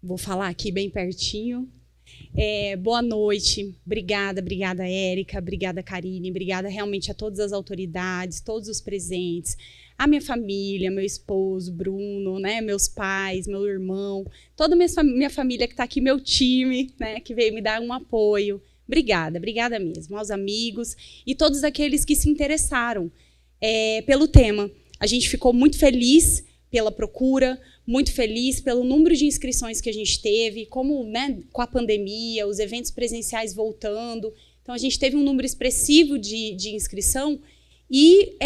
Vou falar aqui bem pertinho. Boa noite, obrigada, Érica, obrigada, Karine, obrigada realmente a todas as autoridades, todos os presentes, a minha família, meu esposo, Bruno, né, meus pais, meu irmão, toda a minha família que está aqui, meu time, né, que veio me dar um apoio. Obrigada mesmo, aos amigos e todos aqueles que se interessaram pelo tema. A gente ficou muito feliz pela procura, muito feliz pelo número de inscrições que a gente teve, como, né, com a pandemia, os eventos presenciais voltando. Então, a gente teve um número expressivo de inscrição e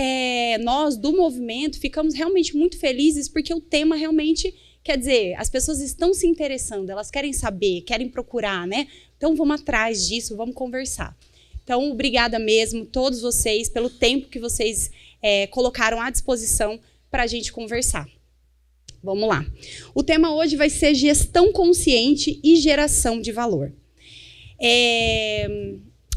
nós, do movimento, ficamos realmente muito felizes porque o tema realmente, quer dizer, as pessoas estão se interessando, elas querem saber, querem procurar, né? Então, vamos atrás disso, vamos conversar. Então, obrigada mesmo, todos vocês, pelo tempo que vocês colocaram à disposição para a gente conversar. Vamos lá. O tema hoje vai ser gestão consciente e geração de valor.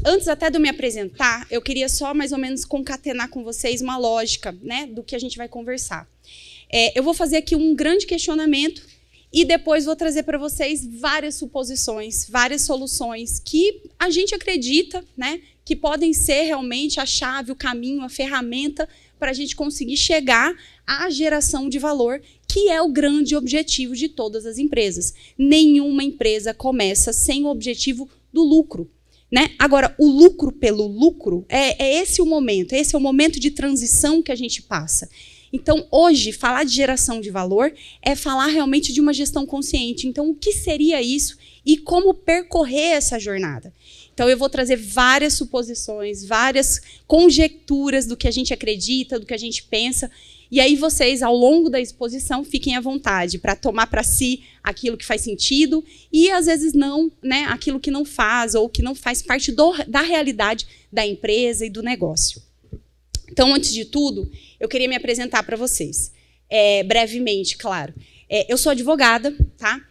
Antes até de eu me apresentar, eu queria só mais ou menos concatenar com vocês uma lógica, né, do que a gente vai conversar. Eu vou fazer aqui um grande questionamento e depois vou trazer para vocês várias suposições, várias soluções que a gente acredita, né, que podem ser realmente a chave, o caminho, a ferramenta para a gente conseguir chegar à geração de valor, que é o grande objetivo de todas as empresas. Nenhuma empresa começa sem o objetivo do lucro, né? Agora, o lucro pelo lucro, esse é o momento de transição que a gente passa. Então, hoje, falar de geração de valor é falar realmente de uma gestão consciente. Então, o que seria isso e como percorrer essa jornada? Então, eu vou trazer várias suposições, várias conjecturas do que a gente acredita, do que a gente pensa. E aí vocês, ao longo da exposição, fiquem à vontade para tomar para si aquilo que faz sentido e, às vezes, não, né, aquilo que não faz ou que não faz parte da realidade da empresa e do negócio. Então, antes de tudo, eu queria me apresentar para vocês. Brevemente, claro. Eu sou advogada, tá?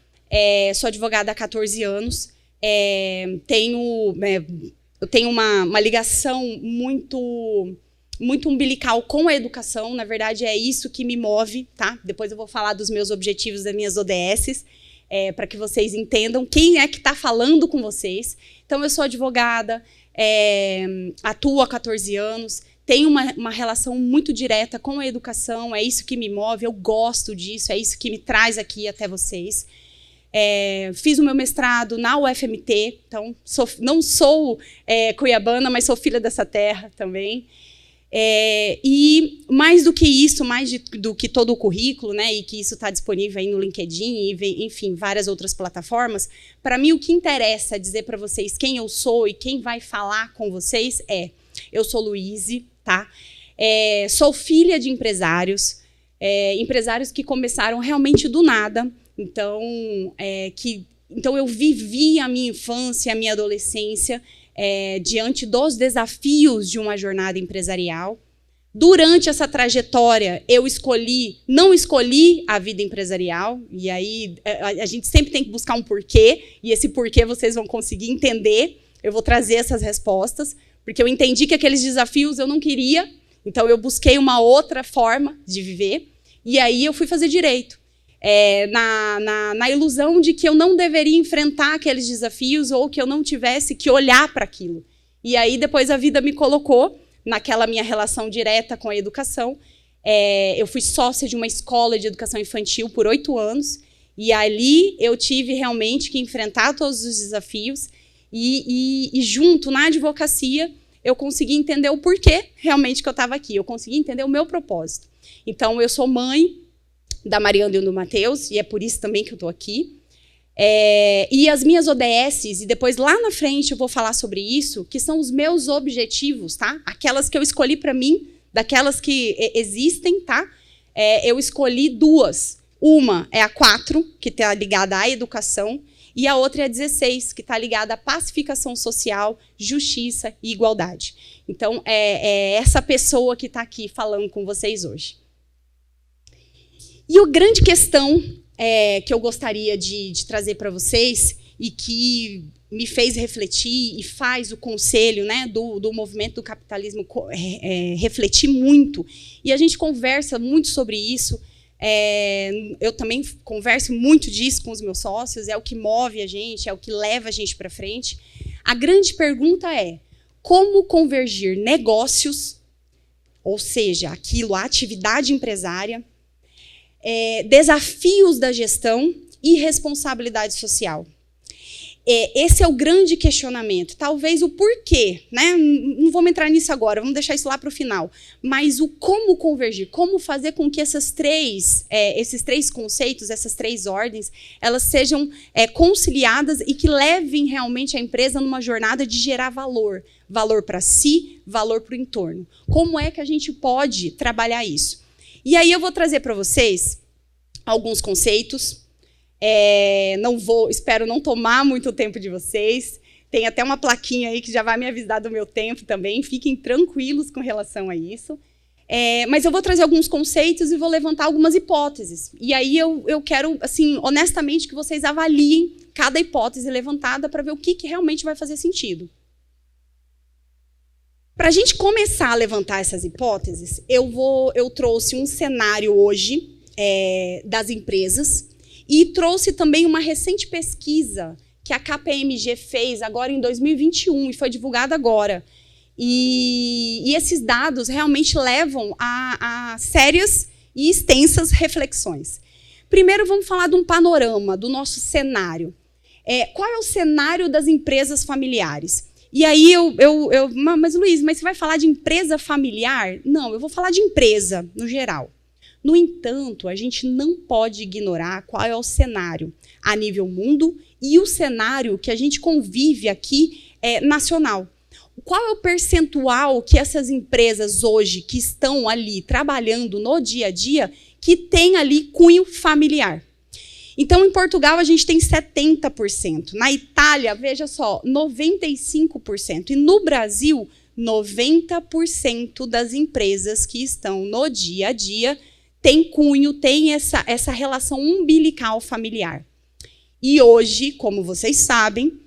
Sou advogada há 14 anos. Eu tenho uma ligação muito umbilical com a educação. Na verdade, é isso que me move, tá? Depois eu vou falar dos meus objetivos, das minhas ODS, para que vocês entendam quem é que está falando com vocês. Então, eu sou advogada, atuo há 14 anos, tenho uma relação muito direta com a educação, é isso que me move, eu gosto disso, é isso que me traz aqui até vocês. Fiz o meu mestrado na UFMT, então não sou cuiabana, mas sou filha dessa terra também. E mais do que isso, do que todo o currículo, né, e que isso está disponível aí no LinkedIn e, enfim, várias outras plataformas, para mim o que interessa dizer para vocês quem eu sou e quem vai falar com vocês eu sou Luíse, tá? Sou filha de empresários que começaram realmente do nada. Então, eu vivi a minha infância, a minha adolescência diante dos desafios de uma jornada empresarial. Durante essa trajetória, eu não escolhi a vida empresarial, e aí a gente sempre tem que buscar um porquê, e esse porquê vocês vão conseguir entender. Eu vou trazer essas respostas, porque eu entendi que aqueles desafios eu não queria, então eu busquei uma outra forma de viver, e aí eu fui fazer direito. Na ilusão de que eu não deveria enfrentar aqueles desafios ou que eu não tivesse que olhar para aquilo. E aí depois a vida me colocou naquela minha relação direta com a educação. Eu fui sócia de uma escola de educação infantil por 8 anos e ali eu tive realmente que enfrentar todos os desafios e junto na advocacia eu consegui entender o porquê realmente que eu estava aqui. Eu consegui entender o meu propósito. Então, eu sou mãe da Mariana e do Matheus, e é por isso também que eu estou aqui. E as minhas ODSs, e depois lá na frente eu vou falar sobre isso, que são os meus objetivos, tá? Aquelas que eu escolhi para mim, daquelas que existem, tá? Eu escolhi 2. Uma é a 4, que está ligada à educação, e a outra é a 16, que está ligada à pacificação social, justiça e igualdade. Então, é essa pessoa que está aqui falando com vocês hoje. E a grande questão que eu gostaria de trazer para vocês e que me fez refletir e faz o conselho, né, do movimento do capitalismo refletir muito, e a gente conversa muito sobre isso Eu também converso muito disso com os meus sócios, é o que move a gente, é o que leva a gente para frente. A grande pergunta é: como convergir negócios, ou seja, aquilo, a atividade empresária, desafios da gestão e responsabilidade social? Esse é o grande questionamento. Talvez o porquê, né? Não vamos entrar nisso agora, vamos deixar isso lá para o final. Mas o como convergir, como fazer com que esses três conceitos, essas três ordens, elas sejam conciliadas e que levem realmente a empresa numa jornada de gerar valor. Valor para si, valor para o entorno. Como é que a gente pode trabalhar isso? E aí eu vou trazer para vocês alguns conceitos. Espero não tomar muito tempo de vocês. Tem até uma plaquinha aí que já vai me avisar do meu tempo também. Fiquem tranquilos com relação a isso. Mas eu vou trazer alguns conceitos e vou levantar algumas hipóteses. E aí eu quero, assim, honestamente, que vocês avaliem cada hipótese levantada para ver o que realmente vai fazer sentido. Para a gente começar a levantar essas hipóteses, eu trouxe um cenário hoje das empresas. E trouxe também uma recente pesquisa que a KPMG fez agora em 2021 e foi divulgada agora. E esses dados realmente levam a sérias e extensas reflexões. Primeiro, vamos falar de um panorama, do nosso cenário. Qual é o cenário das empresas familiares? E aí mas Luiz, mas você vai falar de empresa familiar? Não, eu vou falar de empresa, no geral. No entanto, a gente não pode ignorar qual é o cenário a nível mundo e o cenário que a gente convive aqui nacional. Qual é o percentual que essas empresas hoje que estão ali trabalhando no dia a dia que tem ali cunho familiar? Então, em Portugal, a gente tem 70%. Na Itália, veja só, 95%. E no Brasil, 90% das empresas que estão no dia a dia tem cunho, tem essa relação umbilical familiar. E hoje, como vocês sabem,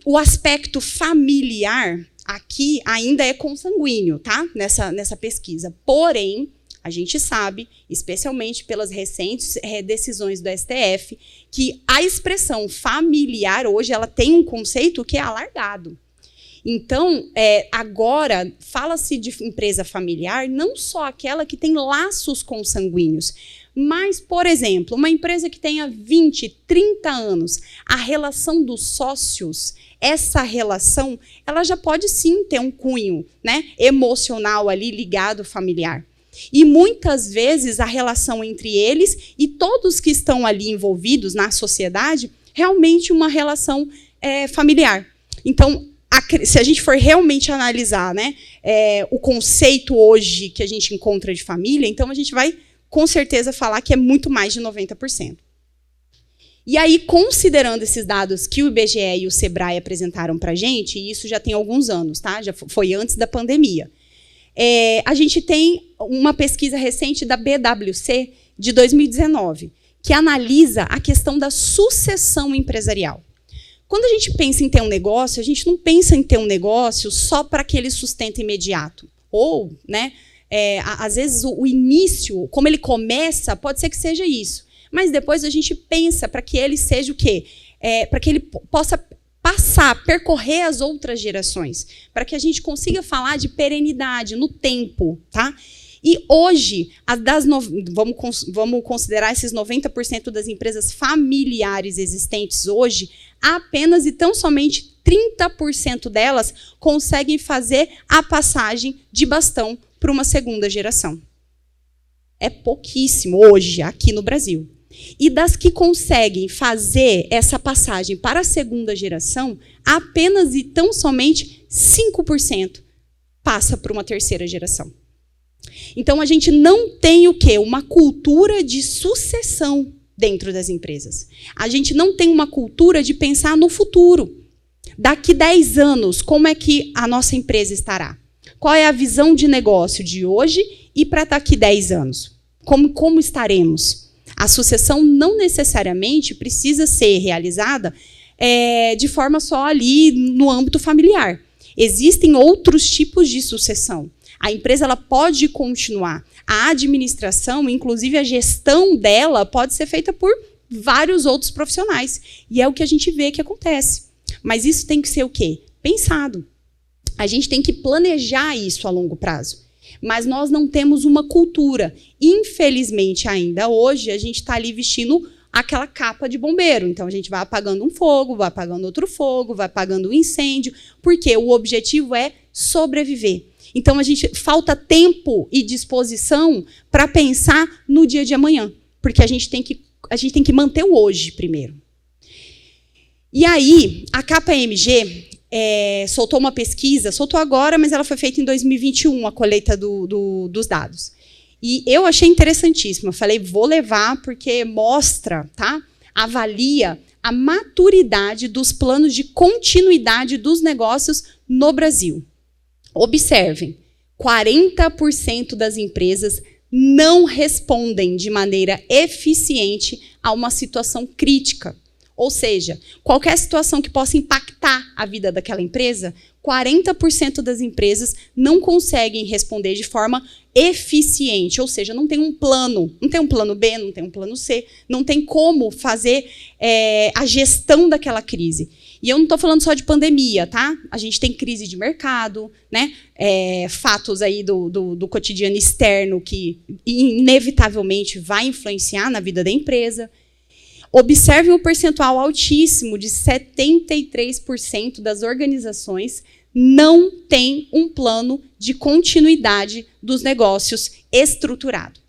o aspecto familiar aqui ainda é consanguíneo, tá? Nessa pesquisa. Porém, a gente sabe, especialmente pelas recentes decisões do STF, que a expressão familiar hoje ela tem um conceito que é alargado. Então, agora, fala-se de empresa familiar, não só aquela que tem laços consanguíneos, mas, por exemplo, uma empresa que tenha 20, 30 anos, a relação dos sócios, essa relação, ela já pode sim ter um cunho, né, emocional ali ligado familiar. E muitas vezes a relação entre eles e todos que estão ali envolvidos na sociedade, realmente uma relação familiar. Então, se a gente for realmente analisar, né, o conceito hoje que a gente encontra de família, então a gente vai, com certeza, falar que é muito mais de 90%. E aí, considerando esses dados que o IBGE e o Sebrae apresentaram para a gente, e isso já tem alguns anos, tá? Já foi antes da pandemia, a gente tem uma pesquisa recente da BWC de 2019, que analisa a questão da sucessão empresarial. Quando a gente pensa em ter um negócio, a gente não pensa em ter um negócio só para aquele sustento imediato. Ou, né, às vezes, o início, como ele começa, pode ser que seja isso. Mas depois a gente pensa para que ele seja o quê? Para que ele possa percorrer as outras gerações. Para que a gente consiga falar de perenidade no tempo, tá? E hoje, vamos considerar esses 90% das empresas familiares existentes hoje, apenas e tão somente 30% delas conseguem fazer a passagem de bastão para uma segunda geração. É pouquíssimo hoje, aqui no Brasil. E das que conseguem fazer essa passagem para a segunda geração, apenas e tão somente 5% passa para uma terceira geração. Então, a gente não tem o quê? Uma cultura de sucessão dentro das empresas. A gente não tem uma cultura de pensar no futuro. Daqui 10 anos, como é que a nossa empresa estará? Qual é a visão de negócio de hoje e para daqui 10 anos? Como estaremos? A sucessão não necessariamente precisa ser realizada de forma só ali no âmbito familiar. Existem outros tipos de sucessão. A empresa ela pode continuar. A administração, inclusive a gestão dela, pode ser feita por vários outros profissionais. E é o que a gente vê que acontece. Mas isso tem que ser o quê? Pensado. A gente tem que planejar isso a longo prazo. Mas nós não temos uma cultura. Infelizmente, ainda hoje, a gente está ali vestindo aquela capa de bombeiro. Então, a gente vai apagando um fogo, vai apagando outro fogo, vai apagando um incêndio, porque o objetivo é sobreviver. Então, falta tempo e disposição para pensar no dia de amanhã, porque a gente tem que manter o hoje primeiro. E aí, a KPMG soltou uma pesquisa, soltou agora, mas ela foi feita em 2021, a colheita dos dados. E eu achei interessantíssimo. Eu falei, vou levar, porque mostra, tá? Avalia a maturidade dos planos de continuidade dos negócios no Brasil. Observem, 40% das empresas não respondem de maneira eficiente a uma situação crítica. Ou seja, qualquer situação que possa impactar a vida daquela empresa, 40% das empresas não conseguem responder de forma eficiente. Ou seja, não tem um plano B, não tem um plano C, não tem como fazer a gestão daquela crise. E eu não estou falando só de pandemia, tá? A gente tem crise de mercado, né? Fatos aí do cotidiano externo que inevitavelmente vai influenciar na vida da empresa. Observe um percentual altíssimo de 73% das organizações não tem um plano de continuidade dos negócios estruturado.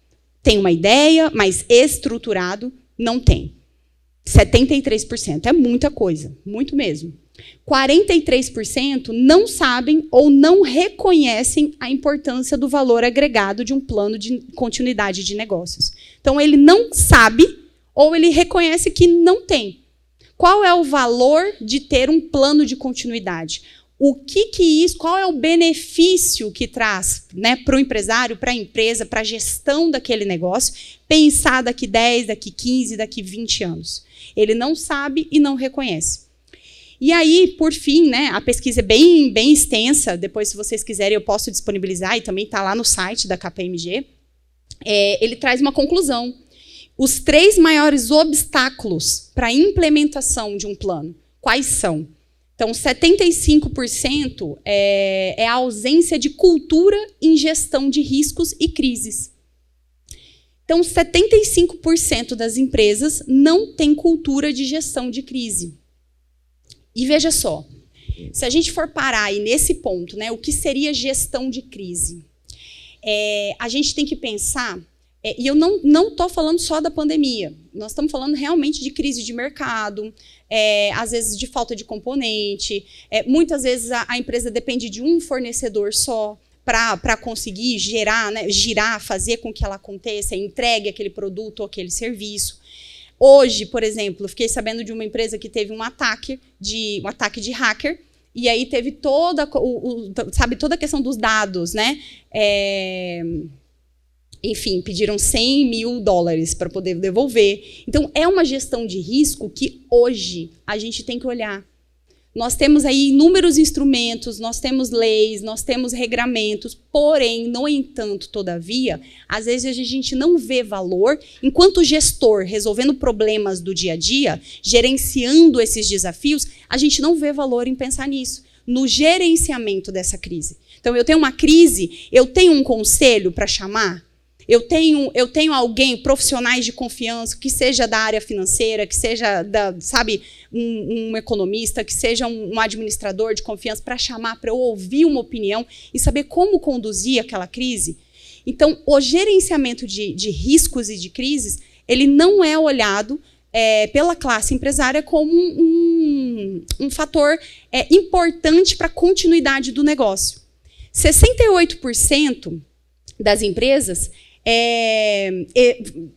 Tem uma ideia, mas estruturado não tem. 73% é muita coisa, muito mesmo. 43% não sabem ou não reconhecem a importância do valor agregado de um plano de continuidade de negócios. Então, ele não sabe ou ele reconhece que não tem. Qual é o valor de ter um plano de continuidade? Qual é o benefício que traz, né, para o empresário, para a empresa, para a gestão daquele negócio, pensar daqui 10, daqui 15, daqui 20 anos? Ele não sabe e não reconhece. E aí, por fim, né, a pesquisa é bem extensa, depois, se vocês quiserem, eu posso disponibilizar, e também está lá no site da KPMG. Ele traz uma conclusão. Os 3 maiores obstáculos para a implementação de um plano, quais são? Então, 75% é a ausência de cultura em gestão de riscos e crises. Então, 75% das empresas não têm cultura de gestão de crise. E veja só, se a gente for parar aí nesse ponto, né, o que seria gestão de crise? A gente tem que pensar... E eu não estou falando só da pandemia. Nós estamos falando realmente de crise de mercado, às vezes de falta de componente. Muitas vezes a empresa depende de um fornecedor só para conseguir gerar, né, girar, fazer com que ela aconteça, entregue aquele produto ou aquele serviço. Hoje, por exemplo, eu fiquei sabendo de uma empresa que teve um ataque de hacker, e aí teve toda a questão dos dados, né? Enfim, pediram $100 mil para poder devolver. Então, é uma gestão de risco que hoje a gente tem que olhar. Nós temos aí inúmeros instrumentos, nós temos leis, nós temos regramentos, porém, no entanto, todavia, às vezes a gente não vê valor, enquanto gestor, resolvendo problemas do dia a dia, gerenciando esses desafios, a gente não vê valor em pensar nisso, no gerenciamento dessa crise. Então, eu tenho uma crise, eu tenho um conselho para chamar? Eu tenho alguém, profissionais de confiança, que seja da área financeira, que seja, um economista, que seja um administrador de confiança, para chamar, para eu ouvir uma opinião e saber como conduzir aquela crise. Então, o gerenciamento de riscos e de crises, ele não é olhado pela classe empresária como um fator importante para a continuidade do negócio. 68% das empresas...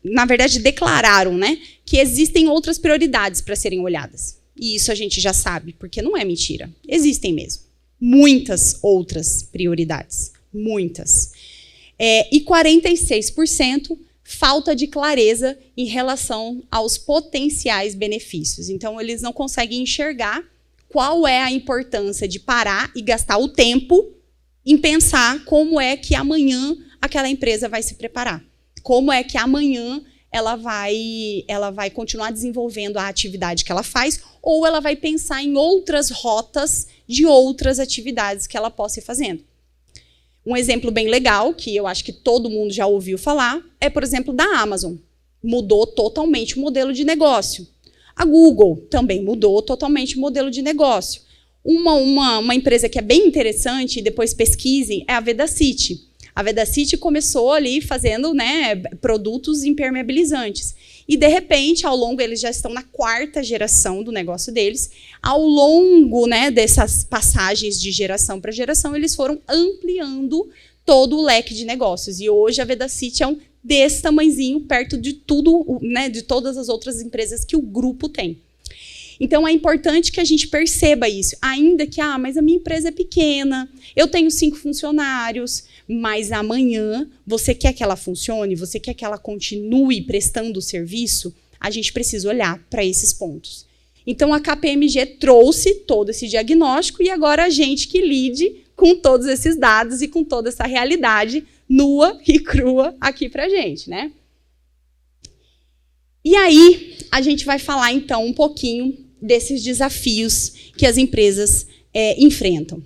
na verdade, declararam, né, que existem outras prioridades para serem olhadas. E isso a gente já sabe, porque não é mentira. Existem mesmo. Muitas outras prioridades. Muitas. E 46% falta de clareza em relação aos potenciais benefícios. Então, eles não conseguem enxergar qual é a importância de parar e gastar o tempo em pensar como é que amanhã aquela empresa vai se preparar. Como é que amanhã ela vai continuar desenvolvendo a atividade que ela faz, ou ela vai pensar em outras rotas de outras atividades que ela possa ir fazendo. Um exemplo bem legal, que eu acho que todo mundo já ouviu falar, é, por exemplo, da Amazon. Mudou totalmente o modelo de negócio. A Google também mudou totalmente o modelo de negócio. Uma empresa que é bem interessante, e depois pesquisem, é a Vedacity. A Vedacity começou ali fazendo, né, produtos impermeabilizantes. E, de repente, ao longo, eles já estão na 4ª geração do negócio deles. Ao longo, né, dessas passagens de geração para geração, eles foram ampliando todo o leque de negócios. E hoje a Vedacity é um desse tamanhozinho, perto de tudo, né, de todas as outras empresas que o grupo tem. Então, é importante que a gente perceba isso. Ainda que, mas a minha empresa é pequena, eu tenho 5 funcionários, mas amanhã você quer que ela funcione, você quer que ela continue prestando o serviço, a gente precisa olhar para esses pontos. Então, a KPMG trouxe todo esse diagnóstico e agora a gente que lide com todos esses dados e com toda essa realidade nua e crua aqui para a gente, né? E aí, a gente vai falar, então, um pouquinho desses desafios que as empresas enfrentam.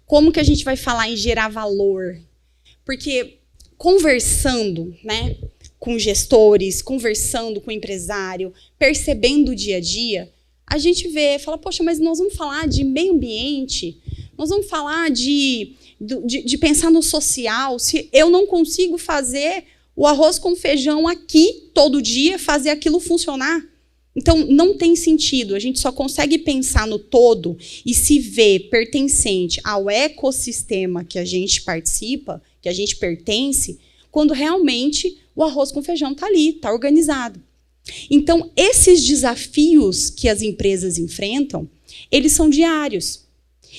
Como que a gente vai falar em gerar valor? Porque conversando, né, com gestores, conversando com o empresário, percebendo o dia a dia, a gente fala, poxa, mas nós vamos falar de meio ambiente, nós vamos falar de pensar no social, se eu não consigo fazer o arroz com feijão aqui todo dia, fazer aquilo funcionar. Então, não tem sentido. A gente só consegue pensar no todo e se ver pertencente ao ecossistema que a gente participa, que a gente pertence, quando realmente o arroz com feijão está ali, está organizado. Então, esses desafios que as empresas enfrentam, eles são diários.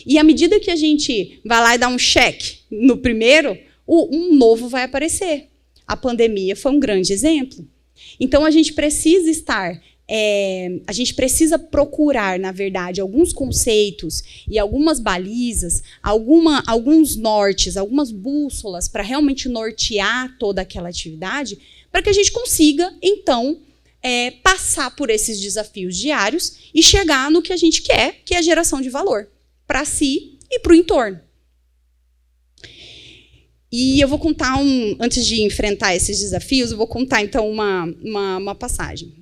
E à medida que a gente vai lá e dá um check no primeiro, um novo vai aparecer. A pandemia foi um grande exemplo. Então, a gente precisa a gente precisa procurar, na verdade, alguns conceitos e algumas balizas, alguns nortes, algumas bússolas para realmente nortear toda aquela atividade, para que a gente consiga, então, passar por esses desafios diários e chegar no que a gente quer, que é a geração de valor para si e para o entorno. E eu vou contar, antes de enfrentar esses desafios, eu vou contar, então, uma passagem.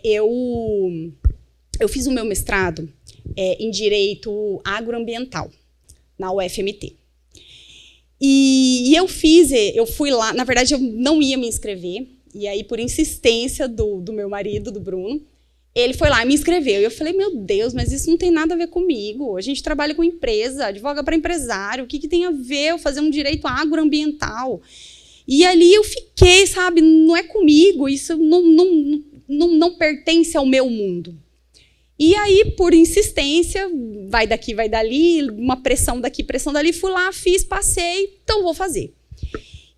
Eu fiz o meu mestrado em Direito Agroambiental, na UFMT. E eu fui lá, na verdade, eu não ia me inscrever, e aí, por insistência do meu marido, do Bruno, ele foi lá e me inscreveu. E eu falei, meu Deus, mas isso não tem nada a ver comigo. A gente trabalha com empresa, advoga para empresário, o que tem a ver eu fazer um direito agroambiental? E ali eu fiquei, sabe, não é comigo, isso não pertence ao meu mundo. E aí, por insistência, vai daqui, vai dali, uma pressão daqui, pressão dali, fui lá, fiz, passei, então vou fazer.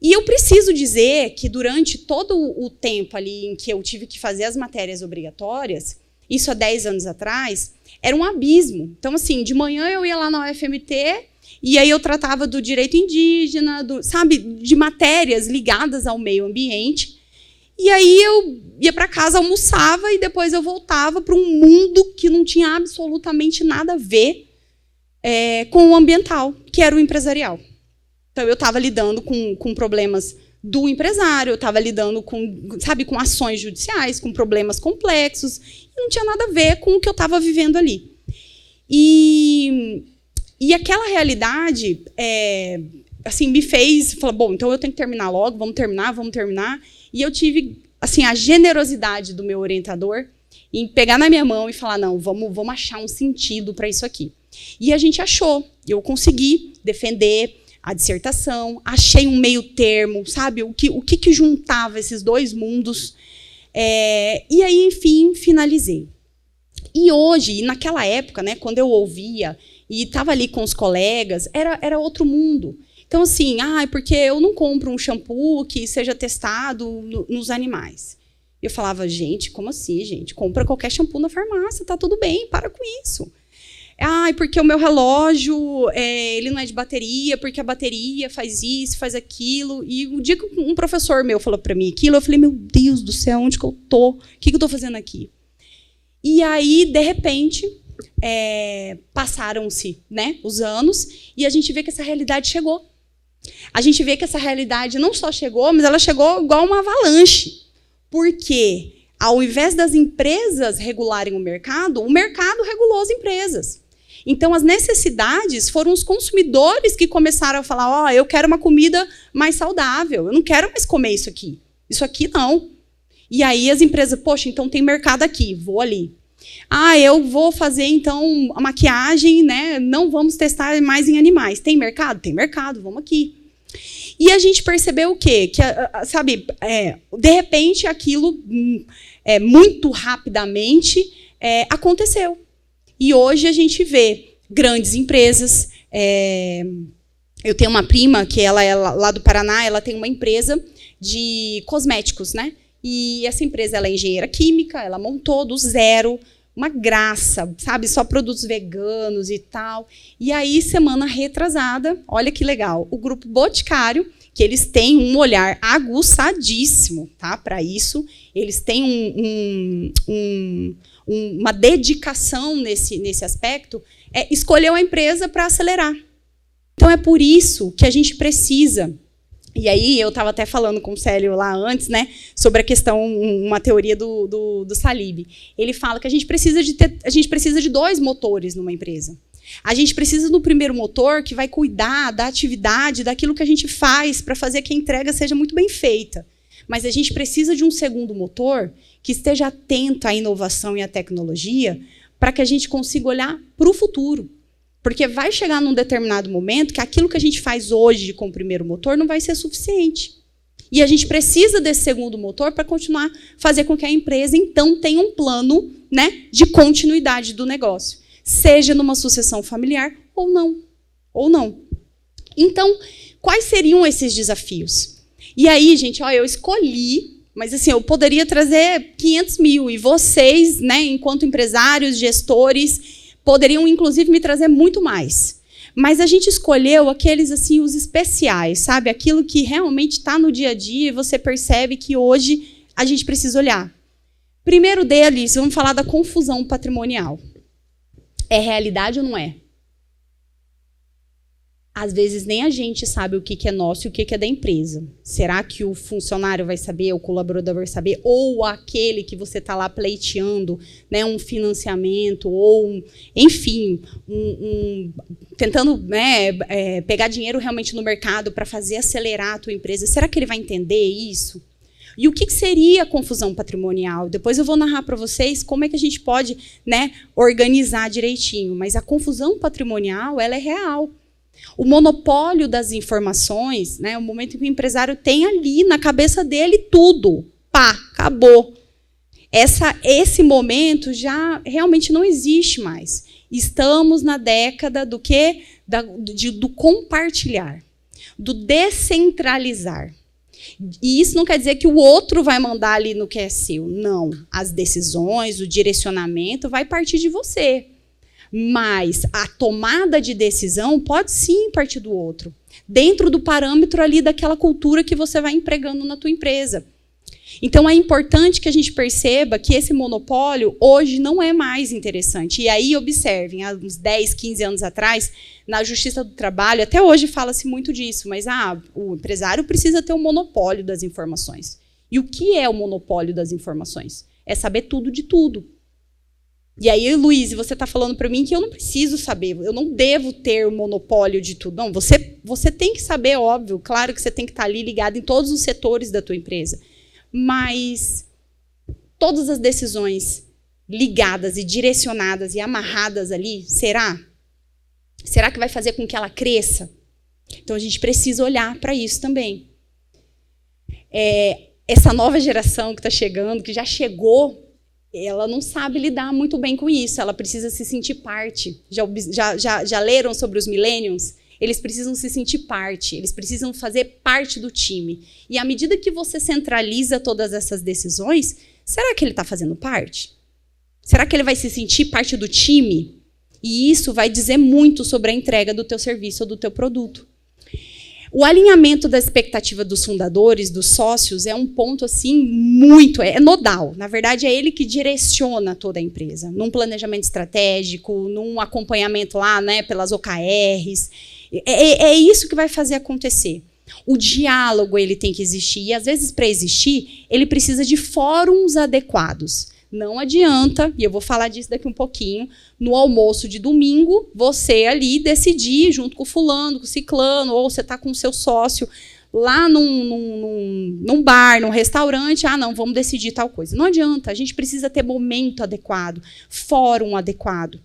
E eu preciso dizer que durante todo o tempo ali em que eu tive que fazer as matérias obrigatórias, isso há 10 anos atrás, era um abismo. Então, assim, de manhã eu ia lá na UFMT e aí eu tratava do direito indígena, sabe, de matérias ligadas ao meio ambiente. E aí eu ia para casa, almoçava e depois eu voltava para um mundo que não tinha absolutamente nada a ver com o ambiental, que era o empresarial. Então, eu estava lidando com problemas do empresário, eu estava lidando com ações judiciais, com problemas complexos, e não tinha nada a ver com o que eu estava vivendo ali. E aquela realidade assim, me fez falar, bom, então eu tenho que terminar logo, vamos terminar. E eu tive assim, a generosidade do meu orientador em pegar na minha mão e falar, não, vamos achar um sentido para isso aqui. E a gente achou, eu consegui defender a dissertação, achei um meio termo, sabe? O que juntava esses dois mundos. E aí, enfim, finalizei. E hoje, naquela época, né, quando eu ouvia e estava ali com os colegas, era outro mundo. Então, assim, porque eu não compro um shampoo que seja testado nos animais. Eu falava, gente, como assim, gente? Compra qualquer shampoo na farmácia, tá tudo bem, para com isso. Porque o meu relógio ele não é de bateria, porque a bateria faz isso, faz aquilo. E um dia que um professor meu falou para mim aquilo, eu falei, meu Deus do céu, onde que eu tô? O que eu estou fazendo aqui? E aí, de repente, passaram-se, né, os anos e a gente vê que essa realidade chegou. A gente vê que essa realidade não só chegou, mas ela chegou igual uma avalanche. Porque, ao invés das empresas regularem o mercado regulou as empresas. Então, as necessidades foram os consumidores que começaram a falar, eu quero uma comida mais saudável, eu não quero mais comer isso aqui não. E aí as empresas, poxa, então tem mercado aqui, vou ali. Eu vou fazer, então, a maquiagem, né? Não vamos testar mais em animais. Tem mercado? Tem mercado, vamos aqui. E a gente percebeu o quê? Que, de repente, aquilo muito rapidamente aconteceu. E hoje a gente vê grandes empresas. Eu tenho uma prima, que ela é lá do Paraná, ela tem uma empresa de cosméticos, né? E essa empresa ela é engenheira química, ela montou do zero, uma graça, sabe? Só produtos veganos e tal. E aí, semana retrasada, olha que legal, o Grupo Boticário, que eles têm um olhar aguçadíssimo, tá? Para isso, eles têm uma dedicação nesse aspecto, escolheu a empresa para acelerar. Então, é por isso que a gente precisa. E aí, eu estava até falando com o Célio lá antes, né, sobre a questão, uma teoria do Salib. Ele fala que a gente precisa de 2 motores numa empresa. A gente precisa do primeiro motor que vai cuidar da atividade, daquilo que a gente faz para fazer que a entrega seja muito bem feita. Mas a gente precisa de um segundo motor que esteja atento à inovação e à tecnologia para que a gente consiga olhar para o futuro. Porque vai chegar num determinado momento que aquilo que a gente faz hoje com o primeiro motor não vai ser suficiente. E a gente precisa desse segundo motor para continuar fazer com que a empresa, então, tenha um plano, né, de continuidade do negócio. Seja numa sucessão familiar ou não. Então, quais seriam esses desafios? E aí, gente, eu escolhi, mas assim, eu poderia trazer 500 mil. E vocês, né, enquanto empresários, gestores, poderiam, inclusive, me trazer muito mais. Mas a gente escolheu aqueles, assim, os especiais, sabe? Aquilo que realmente está no dia a dia e você percebe que hoje a gente precisa olhar. Primeiro deles, vamos falar da confusão patrimonial. É realidade ou não é? Às vezes nem a gente sabe o que é nosso e o que é da empresa. Será que o funcionário vai saber, o colaborador vai saber, ou aquele que você está lá pleiteando, né, um financiamento, ou, enfim, tentando, né, pegar dinheiro realmente no mercado para fazer acelerar a tua empresa. Será que ele vai entender isso? E o que seria a confusão patrimonial? Depois eu vou narrar para vocês como é que a gente pode, né, organizar direitinho. Mas a confusão patrimonial, ela é real. O monopólio das informações, né, o momento em que o empresário tem ali na cabeça dele tudo. Pá, acabou. Esse momento já realmente não existe mais. Estamos na década do quê? Do compartilhar, do descentralizar. E isso não quer dizer que o outro vai mandar ali no que é seu. Não. As decisões, o direcionamento vai partir de você. Mas a tomada de decisão pode sim partir do outro, dentro do parâmetro ali daquela cultura que você vai empregando na tua empresa. Então, é importante que a gente perceba que esse monopólio hoje não é mais interessante. E aí, observem, há uns 10, 15 anos atrás, na Justiça do Trabalho, até hoje fala-se muito disso, mas o empresário precisa ter um monopólio das informações. E o que é o monopólio das informações? É saber tudo de tudo. E aí, Luiz, você está falando para mim que eu não preciso saber, eu não devo ter o monopólio de tudo. Não, você tem que saber, óbvio, claro que você tem que estar ali ligado em todos os setores da tua empresa. Mas todas as decisões ligadas e direcionadas e amarradas ali, será? Será que vai fazer com que ela cresça? Então, a gente precisa olhar para isso também. Essa nova geração que está chegando, que já chegou, ela não sabe lidar muito bem com isso. Ela precisa se sentir parte. Já leram sobre os millennials? Eles precisam se sentir parte. Eles precisam fazer parte do time. E à medida que você centraliza todas essas decisões, será que ele está fazendo parte? Será que ele vai se sentir parte do time? E isso vai dizer muito sobre a entrega do teu serviço ou do teu produto. O alinhamento da expectativa dos fundadores, dos sócios, é um ponto assim muito, é nodal. Na verdade, é ele que direciona toda a empresa, num planejamento estratégico, num acompanhamento lá, né, pelas OKRs. É isso que vai fazer acontecer. O diálogo ele tem que existir e às vezes para existir ele precisa de fóruns adequados. Não adianta, e eu vou falar disso daqui um pouquinho, no almoço de domingo, você ali decidir, junto com o fulano, com o ciclano, ou você está com o seu sócio lá num bar, num restaurante, não, vamos decidir tal coisa. Não adianta, a gente precisa ter momento adequado, fórum adequado.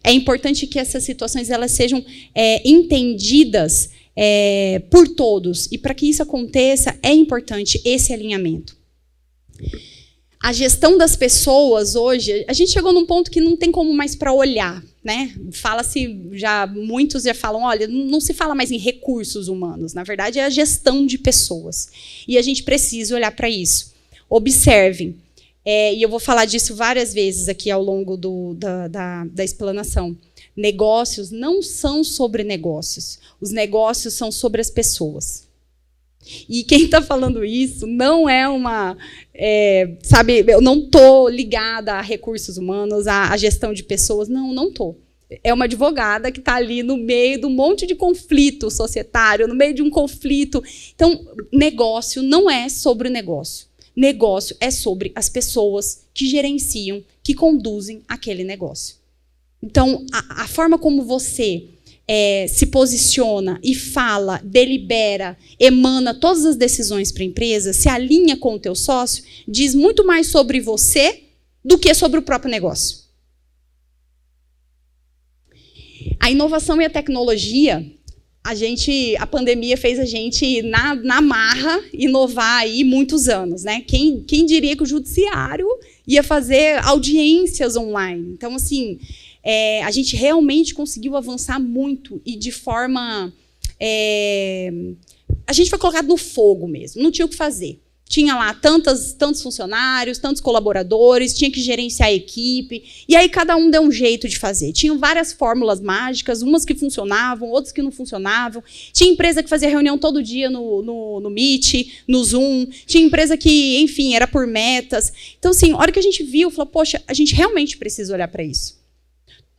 É importante que essas situações elas sejam entendidas por todos, e para que isso aconteça, é importante esse alinhamento. A gestão das pessoas hoje, a gente chegou num ponto que não tem como mais para olhar, né? Fala-se muitos já falam, olha, não se fala mais em recursos humanos, na verdade é a gestão de pessoas. E a gente precisa olhar para isso. Observem, e eu vou falar disso várias vezes aqui ao longo da explanação. Negócios não são sobre negócios, os negócios são sobre as pessoas. E quem está falando isso não é sabe, eu não estou ligada a recursos humanos, a gestão de pessoas, não estou. É uma advogada que está ali no meio de um monte de conflito societário, no meio de um conflito. Então, negócio não é sobre o negócio. Negócio é sobre as pessoas que gerenciam, que conduzem aquele negócio. Então, a forma como você se posiciona e fala, delibera, emana todas as decisões para a empresa, se alinha com o teu sócio, diz muito mais sobre você do que sobre o próprio negócio. A inovação e a tecnologia, a pandemia fez a gente, na marra, inovar aí muitos anos, né? Quem diria que o judiciário ia fazer audiências online? Então, assim, a gente realmente conseguiu avançar muito e de forma... a gente foi colocado no fogo mesmo, não tinha o que fazer. Tinha lá tantos funcionários, tantos colaboradores, tinha que gerenciar a equipe, e aí cada um deu um jeito de fazer. Tinham várias fórmulas mágicas, umas que funcionavam, outras que não funcionavam. Tinha empresa que fazia reunião todo dia no Meet, no Zoom. Tinha empresa que, enfim, era por metas. Então, assim, a hora que a gente viu, falou, poxa, a gente realmente precisa olhar para isso.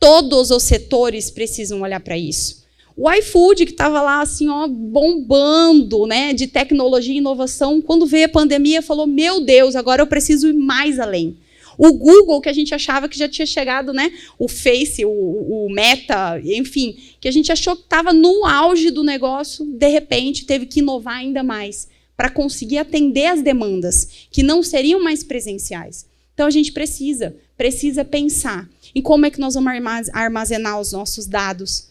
Todos os setores precisam olhar para isso. O iFood, que estava lá assim, ó, bombando, né, de tecnologia e inovação, quando veio a pandemia, falou, meu Deus, agora eu preciso ir mais além. O Google, que a gente achava que já tinha chegado, né, o Face, o Meta, enfim, que a gente achou que estava no auge do negócio, de repente teve que inovar ainda mais para conseguir atender as demandas que não seriam mais presenciais. Então, a gente precisa pensar em como é que nós vamos armazenar os nossos dados.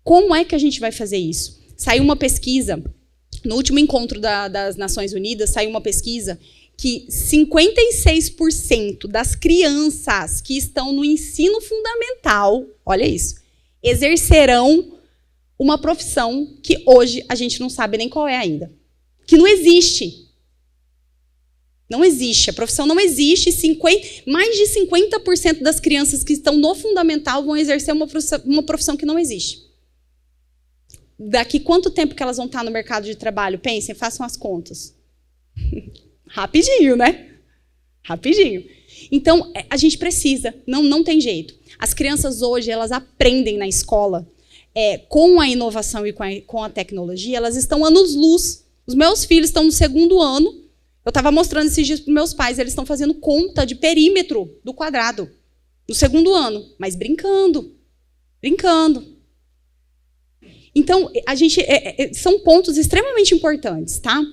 Como é que a gente vai fazer isso? Saiu uma pesquisa, no último encontro das Nações Unidas, saiu uma pesquisa que 56% das crianças que estão no ensino fundamental, olha isso, exercerão uma profissão que hoje a gente não sabe nem qual é ainda. Que não existe. Não existe, a profissão não existe. Mais de 50% das crianças que estão no fundamental vão exercer uma profissão que não existe. Daqui quanto tempo que elas vão estar no mercado de trabalho? Pensem, façam as contas. Rapidinho, né? Rapidinho. Então, a gente precisa, não tem jeito. As crianças hoje, elas aprendem na escola, com a inovação e com a tecnologia, elas estão anos-luz. Os meus filhos estão no 2º ano. Eu estava mostrando esses dias para os meus pais, eles estão fazendo conta de perímetro do quadrado. No 2º ano, mas brincando. Brincando. Então, são pontos extremamente importantes, tá?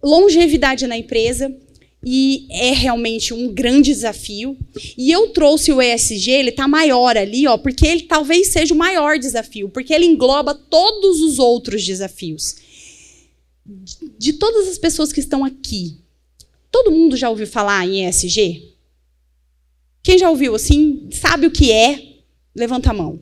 Longevidade na empresa, e é realmente um grande desafio. E eu trouxe o ESG, ele está maior ali, ó, porque ele talvez seja o maior desafio, porque ele engloba todos os outros desafios. De todas as pessoas que estão aqui, todo mundo já ouviu falar em ESG? Quem já ouviu assim, sabe o que é? Levanta a mão.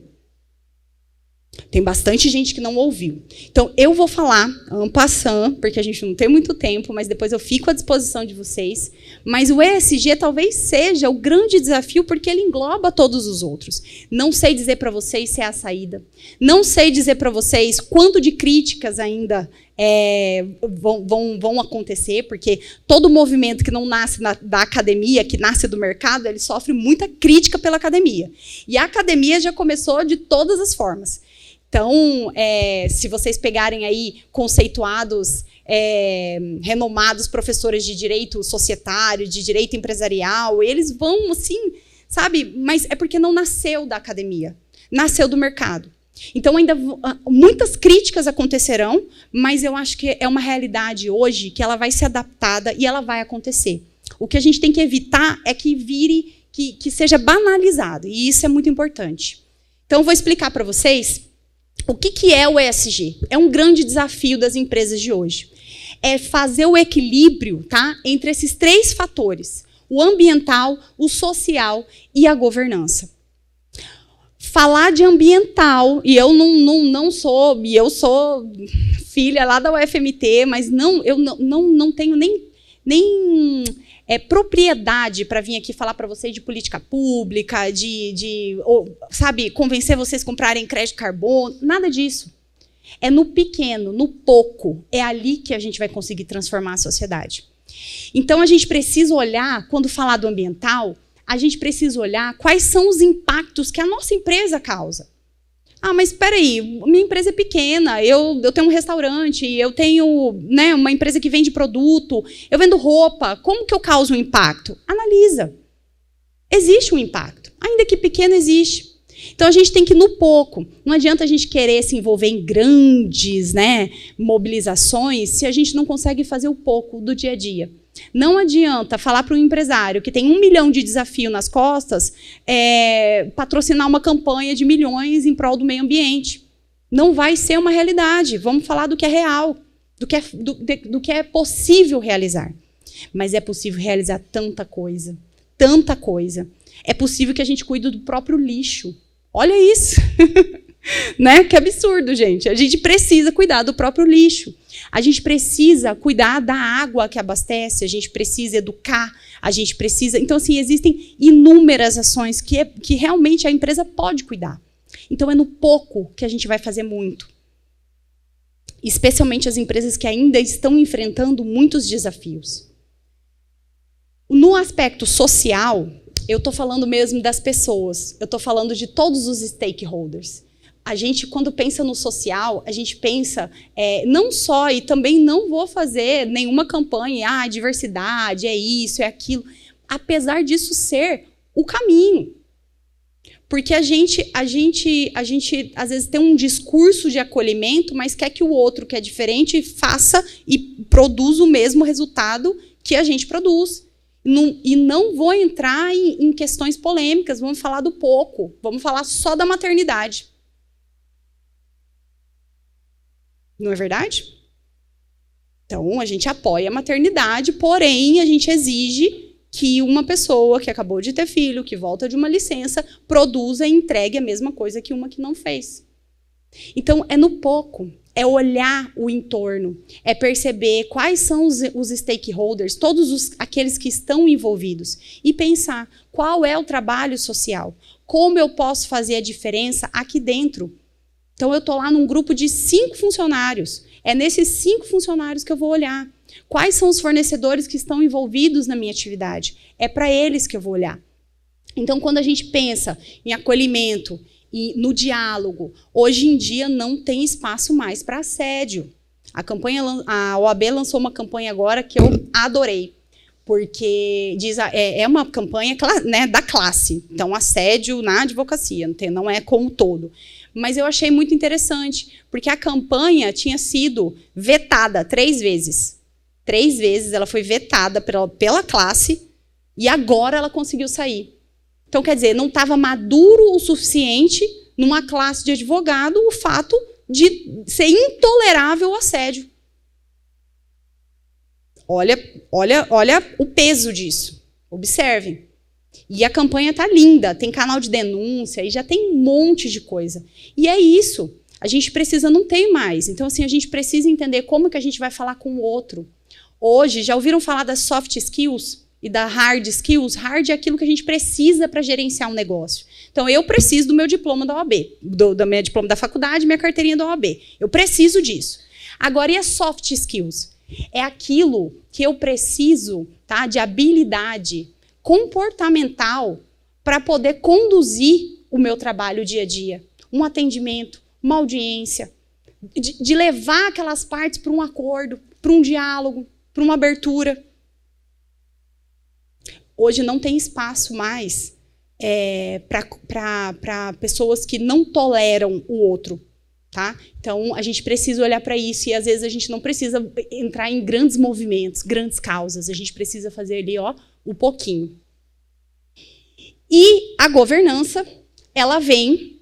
Tem bastante gente que não ouviu. Então, eu vou falar en passant, porque a gente não tem muito tempo, mas depois eu fico à disposição de vocês. Mas o ESG talvez seja o grande desafio, porque ele engloba todos os outros. Não sei dizer para vocês se é a saída. Não sei dizer para vocês quanto de críticas ainda vão acontecer, porque todo movimento que não nasce da academia, que nasce do mercado, ele sofre muita crítica pela academia. E a academia já começou de todas as formas. Então, se vocês pegarem aí conceituados, renomados professores de direito societário, de direito empresarial, eles vão assim, sabe? Mas é porque não nasceu da academia, nasceu do mercado. Então, ainda muitas críticas acontecerão, mas eu acho que é uma realidade hoje que ela vai ser adaptada e ela vai acontecer. O que a gente tem que evitar é que vire, que seja banalizado, e isso é muito importante. Então, eu vou explicar para vocês o que é o ESG. É um grande desafio das empresas de hoje. É fazer o equilíbrio, tá, entre esses 3 fatores: o ambiental, o social e a governança. Falar de ambiental, e eu não sou, e eu sou filha lá da UFMT, mas eu não tenho nem propriedade para vir aqui falar para vocês de política pública, sabe, convencer vocês a comprarem crédito carbono, nada disso. É no pequeno, no pouco, é ali que a gente vai conseguir transformar a sociedade. Então, a gente precisa olhar, quando falar do ambiental, a gente precisa olhar quais são os impactos que a nossa empresa causa. Ah, mas espera aí, minha empresa é pequena, eu tenho um restaurante, eu tenho, né, uma empresa que vende produto, eu vendo roupa, como que eu causo um impacto? Analisa. Existe um impacto, ainda que pequeno existe. Então, a gente tem que ir no pouco. Não adianta a gente querer se envolver em grandes, né, mobilizações se a gente não consegue fazer o pouco do dia a dia. Não adianta falar para um empresário que tem 1 milhão de desafio nas costas patrocinar uma campanha de milhões em prol do meio ambiente. Não vai ser uma realidade. Vamos falar do que é real, do que é possível realizar. Mas é possível realizar tanta coisa, tanta coisa. É possível que a gente cuide do próprio lixo. Olha isso! Né? Que absurdo, gente. A gente precisa cuidar do próprio lixo. A gente precisa cuidar da água que abastece, a gente precisa educar, a gente precisa... Então, assim, existem inúmeras ações que realmente a empresa pode cuidar. Então, é no pouco que a gente vai fazer muito. Especialmente as empresas que ainda estão enfrentando muitos desafios. No aspecto social, eu estou falando mesmo das pessoas, eu estou falando de todos os stakeholders. A gente, quando pensa no social, a gente pensa não só, e também não vou fazer nenhuma campanha, diversidade, é isso, é aquilo, apesar disso ser o caminho. Porque a gente às vezes tem um discurso de acolhimento, mas quer que o outro, que é diferente, faça e produza o mesmo resultado que a gente produz. E não vou entrar em questões polêmicas, vamos falar do pouco, vamos falar só da maternidade. Não é verdade? Então, a gente apoia a maternidade, porém, a gente exige que uma pessoa que acabou de ter filho, que volta de uma licença, produza e entregue a mesma coisa que uma que não fez. Então, é no pouco, é olhar o entorno, é perceber quais são os stakeholders, todos aqueles que estão envolvidos, e pensar qual é o trabalho social, como eu posso fazer a diferença aqui dentro. Então, eu estou lá num grupo de 5 funcionários. É nesses 5 funcionários que eu vou olhar. Quais são os fornecedores que estão envolvidos na minha atividade? É para eles que eu vou olhar. Então, quando a gente pensa em acolhimento e no diálogo, hoje em dia não tem espaço mais para assédio. A OAB lançou uma campanha agora que eu adorei. Porque é uma campanha, né, da classe. Então, assédio na advocacia, não é como um todo. Mas eu achei muito interessante, porque a campanha tinha sido vetada 3 vezes. 3 vezes ela foi vetada pela classe e agora ela conseguiu sair. Então, quer dizer, não estava maduro o suficiente numa classe de advogado o fato de ser intolerável o assédio. Olha o peso disso. Observem. E a campanha está linda, tem canal de denúncia, e já tem um monte de coisa. E é isso. A gente precisa, não tem mais. Então, assim, a gente precisa entender como que a gente vai falar com o outro. Hoje, já ouviram falar das soft skills e da hard skills? Hard é aquilo que a gente precisa para gerenciar um negócio. Então, eu preciso do meu diploma da OAB, do meu diploma da faculdade, minha carteirinha da OAB. Eu preciso disso. Agora, e as soft skills? É aquilo que eu preciso, tá, de habilidade comportamental para poder conduzir o meu trabalho dia a dia. Um atendimento, uma audiência, de levar aquelas partes para um acordo, para um diálogo, para uma abertura. Hoje não tem espaço mais para pessoas que não toleram o outro. Tá? Então, a gente precisa olhar para isso e, às vezes, a gente não precisa entrar em grandes movimentos, grandes causas. A gente precisa fazer ali, ó, um pouquinho. E a governança, ela vem,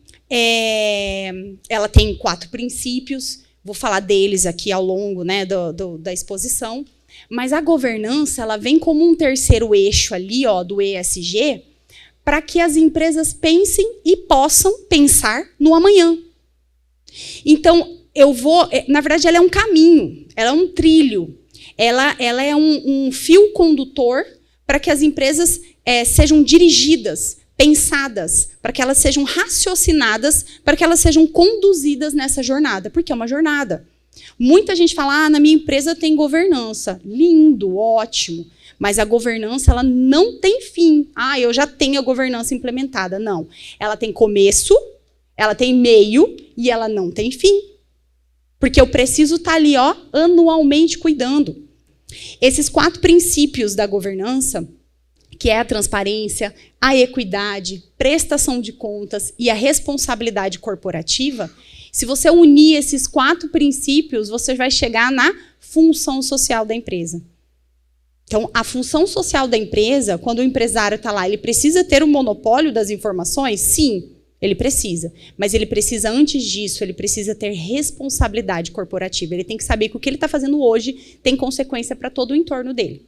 ela tem 4 princípios, vou falar deles aqui ao longo, né, da exposição, mas a governança, ela vem como um terceiro eixo ali, ó, do ESG, para que as empresas pensem e possam pensar no amanhã. Então, na verdade, ela é um caminho, ela é um trilho, ela é um fio condutor para que as empresas sejam dirigidas, pensadas, para que elas sejam raciocinadas, para que elas sejam conduzidas nessa jornada, porque é uma jornada. Muita gente fala, na minha empresa tem governança. Lindo, ótimo, mas a governança ela não tem fim. Eu já tenho a governança implementada. Não, ela tem começo, ela tem meio e ela não tem fim. Porque eu preciso estar ali, ó, anualmente cuidando. Esses 4 princípios da governança, que é a transparência, a equidade, prestação de contas e a responsabilidade corporativa, se você unir esses 4 princípios, você vai chegar na função social da empresa. Então, a função social da empresa, quando o empresário está lá, ele precisa ter o monopólio das informações? Sim. Ele precisa, mas ele precisa, antes disso, ele precisa ter responsabilidade corporativa. Ele tem que saber que o que ele está fazendo hoje tem consequência para todo o entorno dele.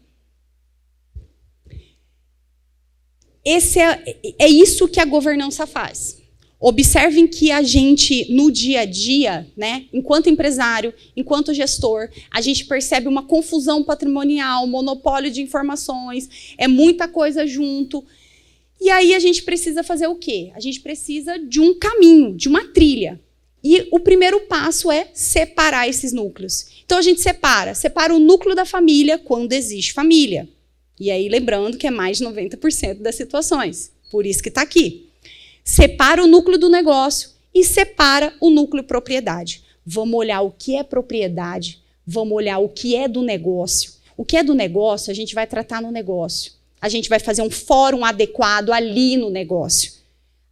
É isso que a governança faz. Observem que a gente, no dia a dia, né, enquanto empresário, enquanto gestor, a gente percebe uma confusão patrimonial, monopólio de informações, é muita coisa junto. E aí a gente precisa fazer o quê? A gente precisa de um caminho, de uma trilha. E o primeiro passo é separar esses núcleos. Então a gente separa o núcleo da família quando existe família. E aí lembrando que é mais de 90% das situações. Por isso que está aqui. Separa o núcleo do negócio e separa o núcleo propriedade. Vamos olhar o que é propriedade, vamos olhar o que é do negócio. O que é do negócio a gente vai tratar no negócio. A gente vai fazer um fórum adequado ali no negócio.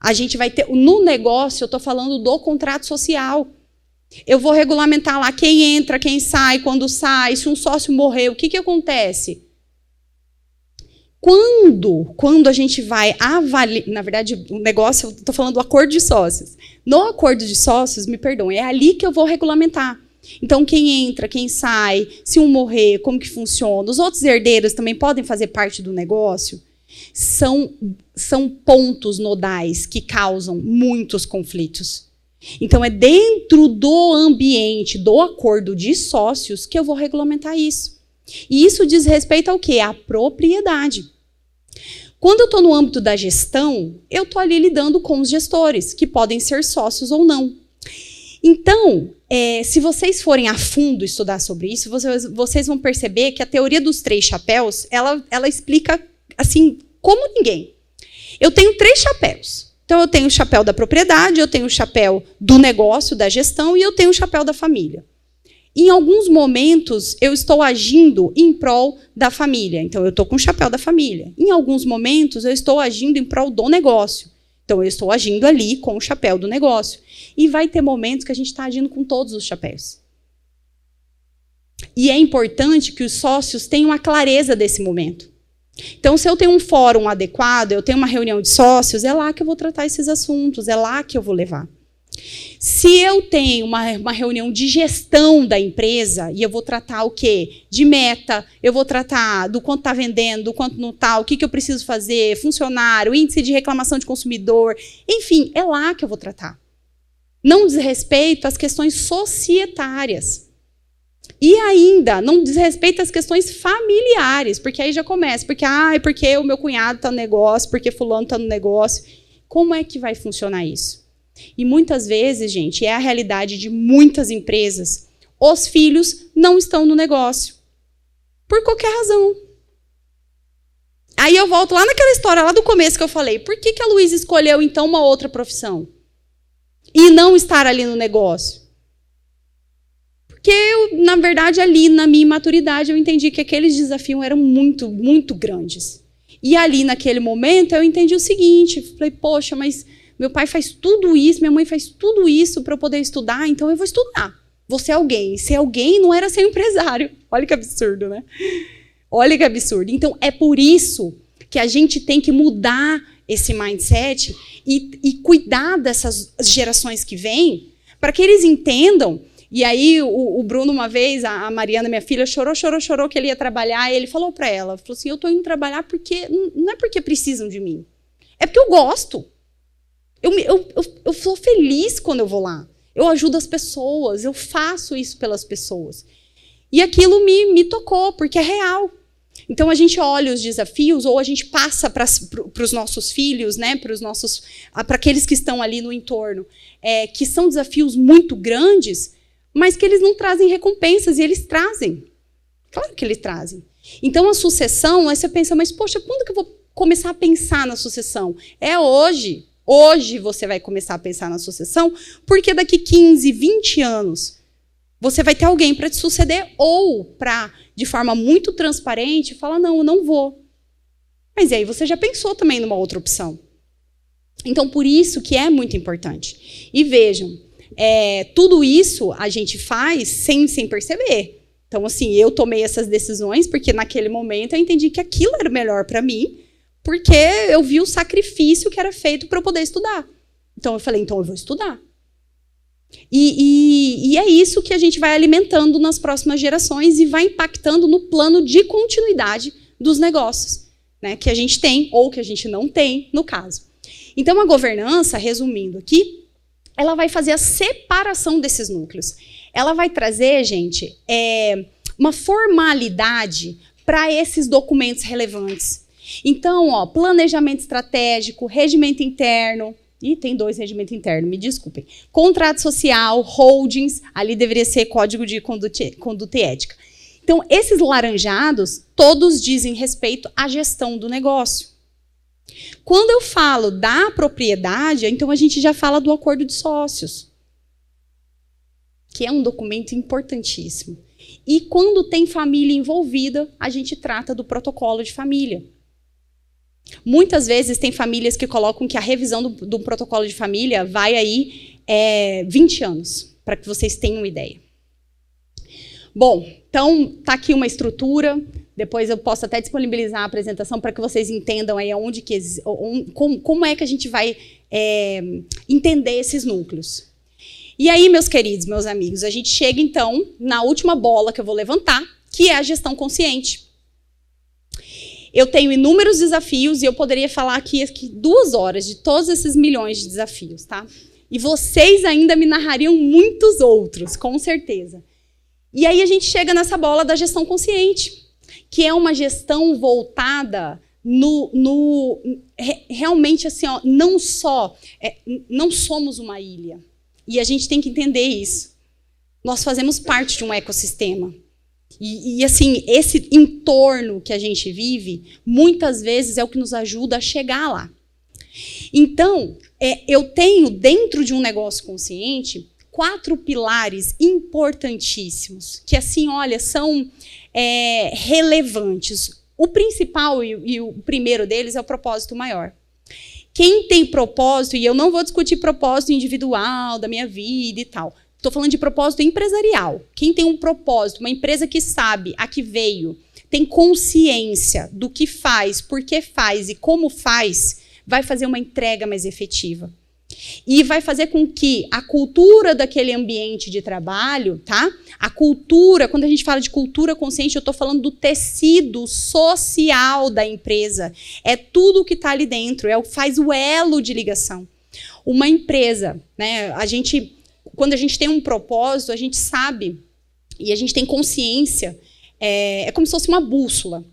A gente vai ter... No negócio, eu estou falando do contrato social. Eu vou regulamentar lá quem entra, quem sai, quando sai, se um sócio morrer, o que acontece? Quando a gente vai avaliar... Na verdade, o negócio, eu estou falando do acordo de sócios. No acordo de sócios, me perdoem, é ali que eu vou regulamentar. Então, quem entra, quem sai, se um morrer, como que funciona. Os outros herdeiros também podem fazer parte do negócio. São pontos nodais que causam muitos conflitos. Então, é dentro do ambiente do acordo de sócios que eu vou regulamentar isso. E isso diz respeito ao quê? À propriedade. Quando eu estou no âmbito da gestão, eu estou ali lidando com os gestores, que podem ser sócios ou não. Então, se vocês forem a fundo estudar sobre isso, vocês vão perceber que a teoria dos 3 chapéus, ela explica assim, como ninguém. Eu tenho 3 chapéus. Então, eu tenho o chapéu da propriedade, eu tenho o chapéu do negócio, da gestão, e eu tenho o chapéu da família. Em alguns momentos, eu estou agindo em prol da família. Então, eu estou com o chapéu da família. Em alguns momentos, eu estou agindo em prol do negócio. Então, eu estou agindo ali com o chapéu do negócio. E vai ter momentos que a gente está agindo com todos os chapéus. E é importante que os sócios tenham a clareza desse momento. Então, se eu tenho um fórum adequado, eu tenho uma reunião de sócios, é lá que eu vou tratar esses assuntos, é lá que eu vou levar. Se eu tenho uma reunião de gestão da empresa, e eu vou tratar o quê? De meta, eu vou tratar do quanto está vendendo, do quanto não está, o que eu preciso fazer, funcionário, índice de reclamação de consumidor, enfim, é lá que eu vou tratar. não diz respeito às questões societárias. E ainda não diz respeito às questões familiares, porque aí já começa, porque o meu cunhado está no negócio, porque fulano está no negócio. Como é que vai funcionar isso? E muitas vezes, gente, é a realidade de muitas empresas. Os filhos não estão no negócio. Por qualquer razão. Aí eu volto lá naquela história lá do começo que eu falei. Por que a Luísa escolheu, então, uma outra profissão? E não estar ali no negócio? Porque eu, na verdade, ali, na minha imaturidade, eu entendi que aqueles desafios eram muito, muito grandes. E ali, naquele momento, eu entendi o seguinte. Falei, poxa, mas meu pai faz tudo isso, minha mãe faz tudo isso para eu poder estudar, então eu vou estudar. Vou ser alguém. Ser alguém não era ser um empresário. Olha que absurdo, né? Olha que absurdo. Então, é por isso que a gente tem que mudar esse mindset e cuidar dessas gerações que vêm, para que eles entendam. E aí, o Bruno, uma vez, a Mariana, minha filha, chorou que ele ia trabalhar, e ele falou para ela, falou assim, eu estou indo trabalhar porque, não é porque precisam de mim, é porque eu gosto. Eu sou feliz quando eu vou lá. Eu ajudo as pessoas, eu faço isso pelas pessoas. E aquilo me tocou, porque é real. Então, a gente olha os desafios, ou a gente passa para os nossos filhos, né, para aqueles que estão ali no entorno, que são desafios muito grandes, mas que eles não trazem recompensas, e eles trazem. Claro que eles trazem. Então, a sucessão, aí você pensa, mas, poxa, quando que eu vou começar a pensar na sucessão? É hoje. Hoje você vai começar a pensar na sucessão, porque daqui 15, 20 anos você vai ter alguém para te suceder ou para, de forma muito transparente, falar, não, eu não vou. Mas e aí você já pensou também numa outra opção. Então, por isso que é muito importante. E vejam, tudo isso a gente faz sem perceber. Então, assim, eu tomei essas decisões porque naquele momento eu entendi que aquilo era melhor para mim, porque eu vi o sacrifício que era feito para eu poder estudar. Então, eu falei, então eu vou estudar. E é isso que a gente vai alimentando nas próximas gerações e vai impactando no plano de continuidade dos negócios, né, que a gente tem ou que a gente não tem, no caso. Então, a governança, resumindo aqui, ela vai fazer a separação desses núcleos. Ela vai trazer, gente, uma formalidade para esses documentos relevantes. Então, ó, planejamento estratégico, regimento interno, e tem 2 regimentos internos, me desculpem, contrato social, holdings, ali deveria ser código de conduta e ética. Então, esses laranjados, todos dizem respeito à gestão do negócio. Quando eu falo da propriedade, então a gente já fala do acordo de sócios, que é um documento importantíssimo. E quando tem família envolvida, a gente trata do protocolo de família. Muitas vezes tem famílias que colocam que a revisão do protocolo de família vai aí 20 anos, para que vocês tenham uma ideia. Bom, então está aqui uma estrutura, depois eu posso até disponibilizar a apresentação para que vocês entendam aí como é que a gente vai entender esses núcleos. E aí, meus queridos, meus amigos, a gente chega então na última bola que eu vou levantar, que é a gestão consciente. Eu tenho inúmeros desafios e eu poderia falar aqui 2 horas de todos esses milhões de desafios, tá? E vocês ainda me narrariam muitos outros, com certeza. E aí a gente chega nessa bola da gestão consciente, que é uma gestão voltada realmente assim, ó, não somos uma ilha. E a gente tem que entender isso. Nós fazemos parte de um ecossistema. E assim, esse entorno que a gente vive, muitas vezes é o que nos ajuda a chegar lá. Então, eu tenho, dentro de um negócio consciente, 4 pilares importantíssimos, que assim, olha, são relevantes. O principal e o primeiro deles é o propósito maior. Quem tem propósito, e eu não vou discutir propósito individual da minha vida e tal, estou falando de propósito empresarial. Quem tem um propósito, uma empresa que sabe a que veio, tem consciência do que faz, por que faz e como faz, vai fazer uma entrega mais efetiva. E vai fazer com que a cultura daquele ambiente de trabalho, tá? A cultura, quando a gente fala de cultura consciente, eu estou falando do tecido social da empresa. É tudo que está ali dentro, faz o elo de ligação. Uma empresa, né? Quando a gente tem um propósito, a gente sabe e a gente tem consciência, é como se fosse uma bússola.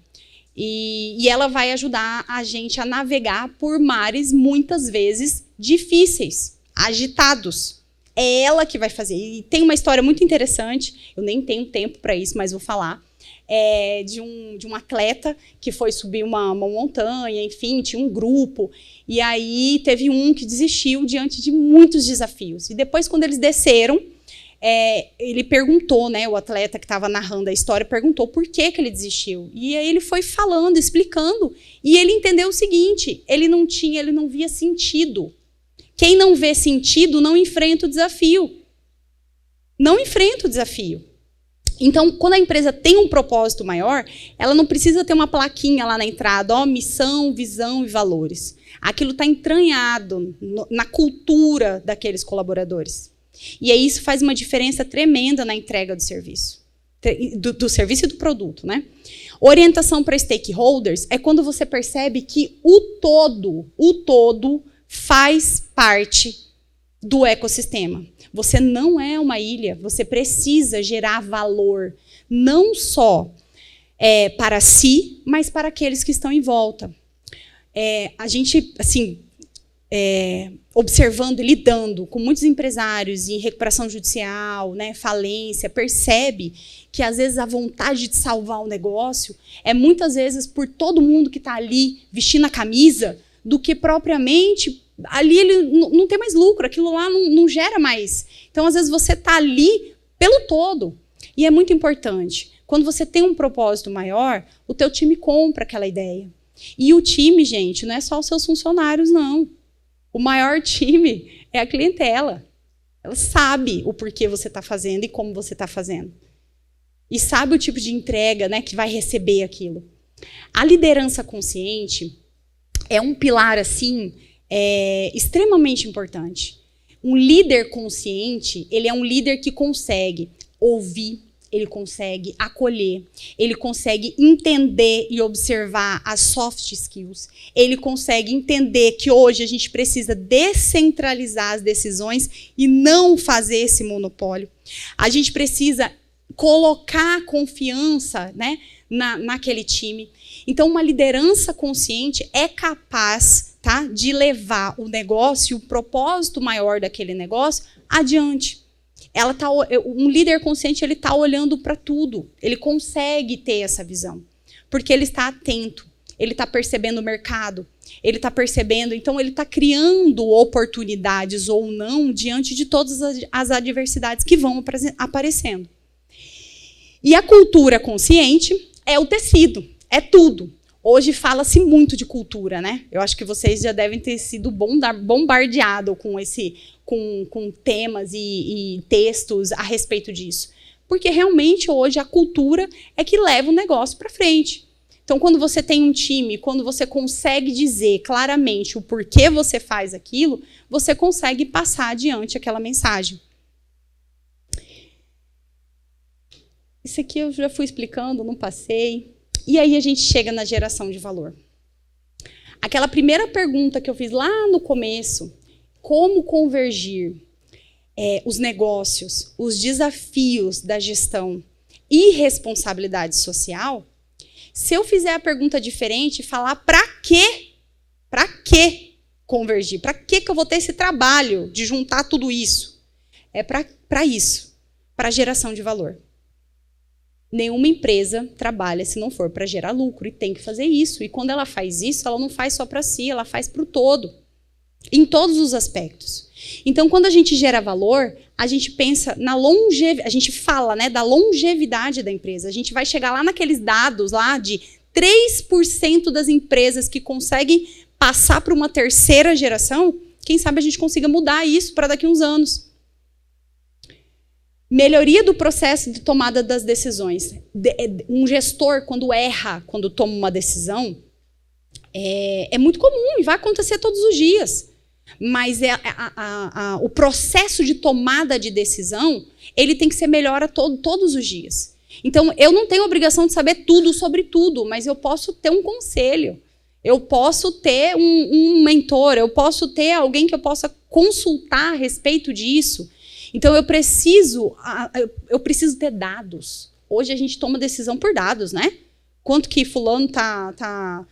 E ela vai ajudar a gente a navegar por mares, muitas vezes, difíceis, agitados. É ela que vai fazer. E tem uma história muito interessante, eu nem tenho tempo para isso, mas vou falar, de um atleta que foi subir uma montanha, enfim, tinha um grupo, e aí teve um que desistiu diante de muitos desafios. E depois, quando eles desceram, ele perguntou, né, o atleta que estava narrando a história, perguntou por que ele desistiu. E aí ele foi falando, explicando, e ele entendeu o seguinte, ele não via sentido. Quem não vê sentido não enfrenta o desafio. Não enfrenta o desafio. Então, quando a empresa tem um propósito maior, ela não precisa ter uma plaquinha lá na entrada, missão, visão e valores. Aquilo está entranhado na cultura daqueles colaboradores. E aí isso faz uma diferença tremenda na entrega do serviço. Do serviço e do produto, né? Orientação para stakeholders é quando você percebe que o todo faz parte do ecossistema. Você não é uma ilha, você precisa gerar valor, não só para si, mas para aqueles que estão em volta. A gente, assim, observando e lidando com muitos empresários em recuperação judicial, né, falência, percebe que, às vezes, a vontade de salvar o negócio é, muitas vezes, por todo mundo que está ali vestindo a camisa, do que propriamente... Ali ele não tem mais lucro, aquilo lá não gera mais. Então, às vezes, você está ali pelo todo. E é muito importante. Quando você tem um propósito maior, o teu time compra aquela ideia. E o time, gente, não é só os seus funcionários, não. O maior time é a clientela. Ela sabe o porquê você está fazendo e como você está fazendo. E sabe o tipo de entrega, né, que vai receber aquilo. A liderança consciente é um pilar, assim... extremamente importante. Um líder consciente, ele é um líder que consegue ouvir, ele consegue acolher, ele consegue entender e observar as soft skills, ele consegue entender que hoje a gente precisa descentralizar as decisões e não fazer esse monopólio. A gente precisa colocar confiança, né, naquele time. Então, uma liderança consciente é capaz, tá, de levar o negócio, o propósito maior daquele negócio, adiante. Um líder consciente, ele está olhando para tudo. Ele consegue ter essa visão. Porque ele está atento. Ele está percebendo o mercado. Ele está percebendo... Então, ele está criando oportunidades ou não diante de todas as adversidades que vão aparecendo. E a cultura consciente é o tecido. É tudo. Hoje fala-se muito de cultura, né? Eu acho que vocês já devem ter sido bombardeados com temas e textos a respeito disso. Porque realmente hoje a cultura é que leva o negócio para frente. Então, quando você tem um time, quando você consegue dizer claramente o porquê você faz aquilo, você consegue passar adiante aquela mensagem. Isso aqui eu já fui explicando, não passei. E aí a gente chega na geração de valor. Aquela primeira pergunta que eu fiz lá no começo, como convergir os negócios, os desafios da gestão e responsabilidade social, se eu fizer a pergunta diferente e falar para quê? Para que convergir? Para que eu vou ter esse trabalho de juntar tudo isso? É para isso, para a geração de valor. Nenhuma empresa trabalha se não for para gerar lucro e tem que fazer isso. E quando ela faz isso, ela não faz só para si, ela faz para o todo, em todos os aspectos. Então, quando a gente gera valor, a gente pensa na longevidade, a gente fala, né, da longevidade da empresa. A gente vai chegar lá naqueles dados lá de 3% das empresas que conseguem passar para uma terceira geração. Quem sabe a gente consiga mudar isso para daqui a uns anos. Melhoria do processo de tomada das decisões. Um gestor, quando erra, quando toma uma decisão, é muito comum e vai acontecer todos os dias. Mas o processo de tomada de decisão, ele tem que ser melhor todos os dias. Então, eu não tenho obrigação de saber tudo sobre tudo, mas eu posso ter um conselho. Eu posso ter um mentor, eu posso ter alguém que eu possa consultar a respeito disso. Então, eu preciso ter dados. Hoje a gente toma decisão por dados, né? Quanto que fulano tá...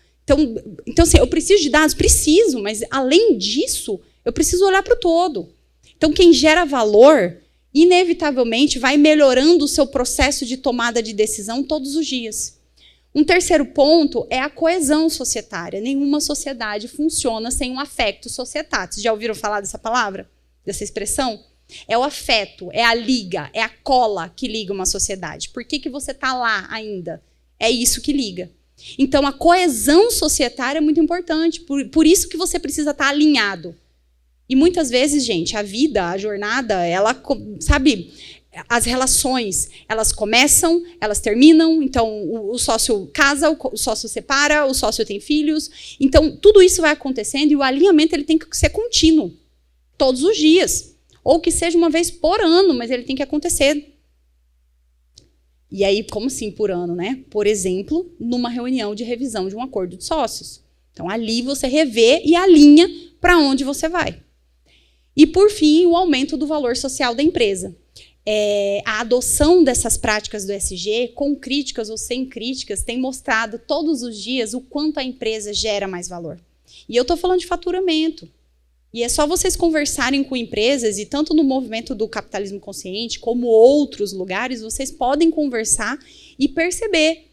Então, assim, eu preciso de dados? Preciso, mas além disso, eu preciso olhar para o todo. Então, quem gera valor, inevitavelmente, vai melhorando o seu processo de tomada de decisão todos os dias. Um terceiro ponto é a coesão societária. Nenhuma sociedade funciona sem um affectus societatis. Já ouviram falar dessa palavra? Dessa expressão? É o afeto, é a liga, é a cola que liga uma sociedade. Por que você está lá ainda? É isso que liga. Então, a coesão societária é muito importante. Por isso que você precisa estar alinhado. E muitas vezes, gente, a vida, a jornada, ela, sabe, as relações, elas começam, elas terminam. Então, o sócio casa, o sócio separa, o sócio tem filhos. Então, tudo isso vai acontecendo e o alinhamento ele tem que ser contínuo, todos os dias. Ou que seja uma vez por ano, mas ele tem que acontecer. E aí, como assim por ano, né? Por exemplo, numa reunião de revisão de um acordo de sócios. Então, ali você revê e alinha para onde você vai. E, por fim, o aumento do valor social da empresa. A adoção dessas práticas do ESG, com críticas ou sem críticas, tem mostrado todos os dias o quanto a empresa gera mais valor. E eu estou falando de faturamento. E é só vocês conversarem com empresas, e tanto no movimento do capitalismo consciente, como outros lugares, vocês podem conversar e perceber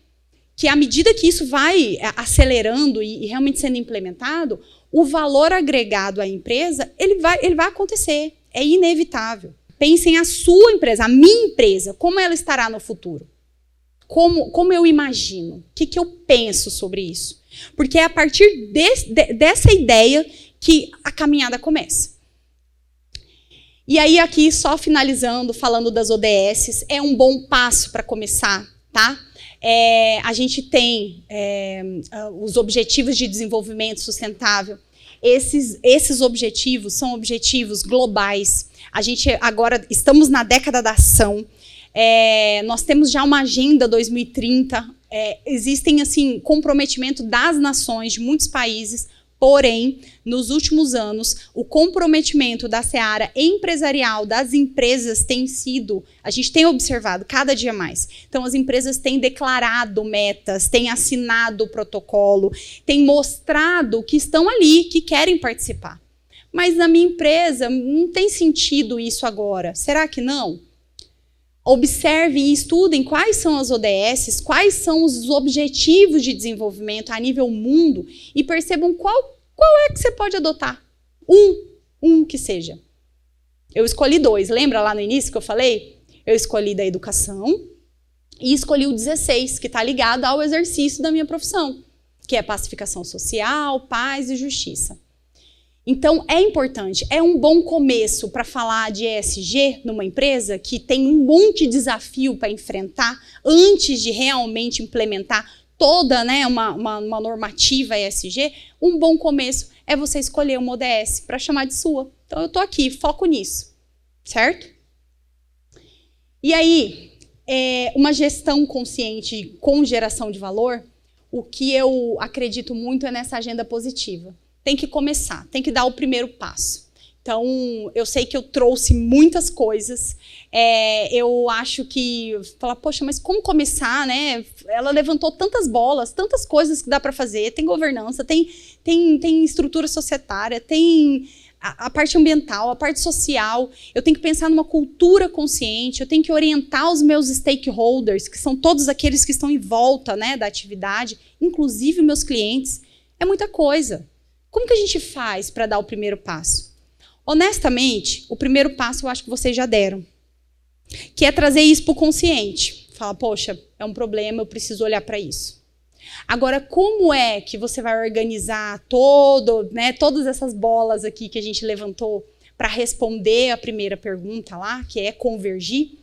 que à medida que isso vai acelerando e realmente sendo implementado, o valor agregado à empresa, ele vai acontecer. É inevitável. Pensem a sua empresa, a minha empresa, como ela estará no futuro. Como eu imagino? O que eu penso sobre isso? Porque é a partir dessa ideia que a caminhada começa. E aí, aqui, só finalizando, falando das ODS, é um bom passo para começar, tá? A gente tem os Objetivos de Desenvolvimento Sustentável. Esses objetivos são objetivos globais. A gente agora estamos na década da ação. Nós temos já uma agenda 2030. Existem, assim, comprometimento das nações, de muitos países. Porém, nos últimos anos, o comprometimento da seara empresarial, das empresas, tem sido, a gente tem observado cada dia mais. Então, as empresas têm declarado metas, têm assinado o protocolo, têm mostrado que estão ali, que querem participar. Mas na minha empresa, não tem sentido isso agora. Será que não? Observem e estudem quais são as ODS, quais são os objetivos de desenvolvimento a nível mundo e percebam qual é que você pode adotar. Um que seja. Eu escolhi 2. Lembra lá no início que eu falei? Eu escolhi da educação e escolhi o 16, que está ligado ao exercício da minha profissão, que é pacificação social, paz e justiça. Então, é importante, é um bom começo para falar de ESG numa empresa que tem um monte de desafio para enfrentar antes de realmente implementar toda, né, uma normativa ESG. Um bom começo é você escolher uma ODS para chamar de sua. Então, eu estou aqui, foco nisso, certo? E aí, uma gestão consciente com geração de valor, o que eu acredito muito é nessa agenda positiva. Tem que começar, tem que dar o primeiro passo. Então, eu sei que eu trouxe muitas coisas. Eu acho que... Falar, poxa, mas como começar, né? Ela levantou tantas bolas, tantas coisas que dá para fazer. Tem governança, tem estrutura societária, tem a parte ambiental, a parte social. Eu tenho que pensar numa cultura consciente, eu tenho que orientar os meus stakeholders, que são todos aqueles que estão em volta, né, da atividade, inclusive meus clientes. É muita coisa. Como que a gente faz para dar o primeiro passo? Honestamente, o primeiro passo eu acho que vocês já deram, que é trazer isso para o consciente. Falar, poxa, é um problema, eu preciso olhar para isso. Agora, como é que você vai organizar todas essas bolas aqui que a gente levantou para responder a primeira pergunta lá, que é convergir?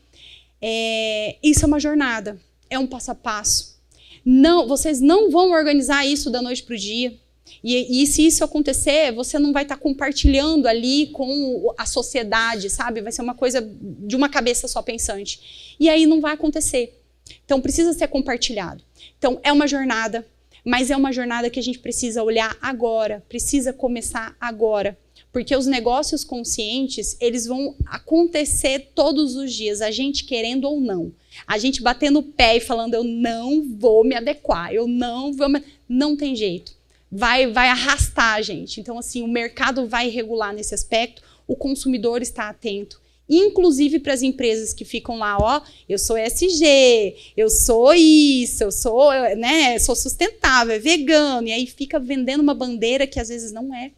Isso é uma jornada, é um passo a passo. Não, vocês não vão organizar isso da noite para o dia. E se isso acontecer, você não vai estar compartilhando ali com a sociedade, sabe? Vai ser uma coisa de uma cabeça só pensante. E aí não vai acontecer. Então, precisa ser compartilhado. Então, é uma jornada, mas é uma jornada que a gente precisa olhar agora, precisa começar agora. Porque os negócios conscientes, eles vão acontecer todos os dias, a gente querendo ou não. A gente batendo o pé e falando, eu não vou me adequar, eu não vou me... Não tem jeito. Vai arrastar a gente. Então, assim, o mercado vai regular nesse aspecto, o consumidor está atento. Inclusive para as empresas que ficam lá, ó, eu sou ESG, eu sou isso, eu sou, né, sou sustentável, é vegano, e aí fica vendendo uma bandeira que às vezes não é,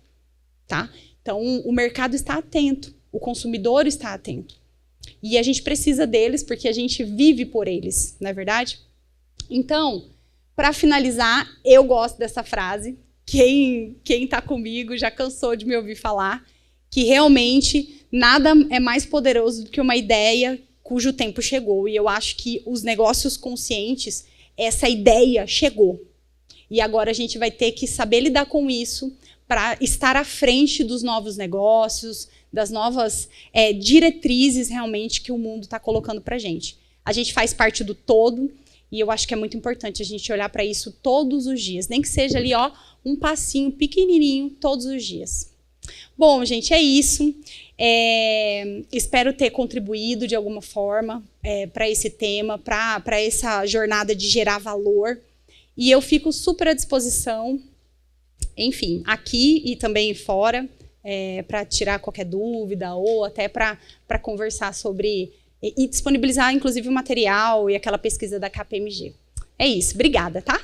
tá? Então, o mercado está atento, o consumidor está atento. E a gente precisa deles porque a gente vive por eles, não é verdade? Então, para finalizar, eu gosto dessa frase. Quem está comigo já cansou de me ouvir falar que realmente nada é mais poderoso do que uma ideia cujo tempo chegou. E eu acho que os negócios conscientes, essa ideia chegou. E agora a gente vai ter que saber lidar com isso para estar à frente dos novos negócios, das novas diretrizes realmente que o mundo está colocando para a gente. A gente faz parte do todo e eu acho que é muito importante a gente olhar para isso todos os dias, nem que seja ali, ó, um passinho pequenininho todos os dias. Bom, gente, é isso. Espero ter contribuído de alguma forma para esse tema, para essa jornada de gerar valor. E eu fico super à disposição, enfim, aqui e também fora, para tirar qualquer dúvida ou até para conversar sobre e disponibilizar, inclusive, o material e aquela pesquisa da KPMG. É isso. Obrigada, tá?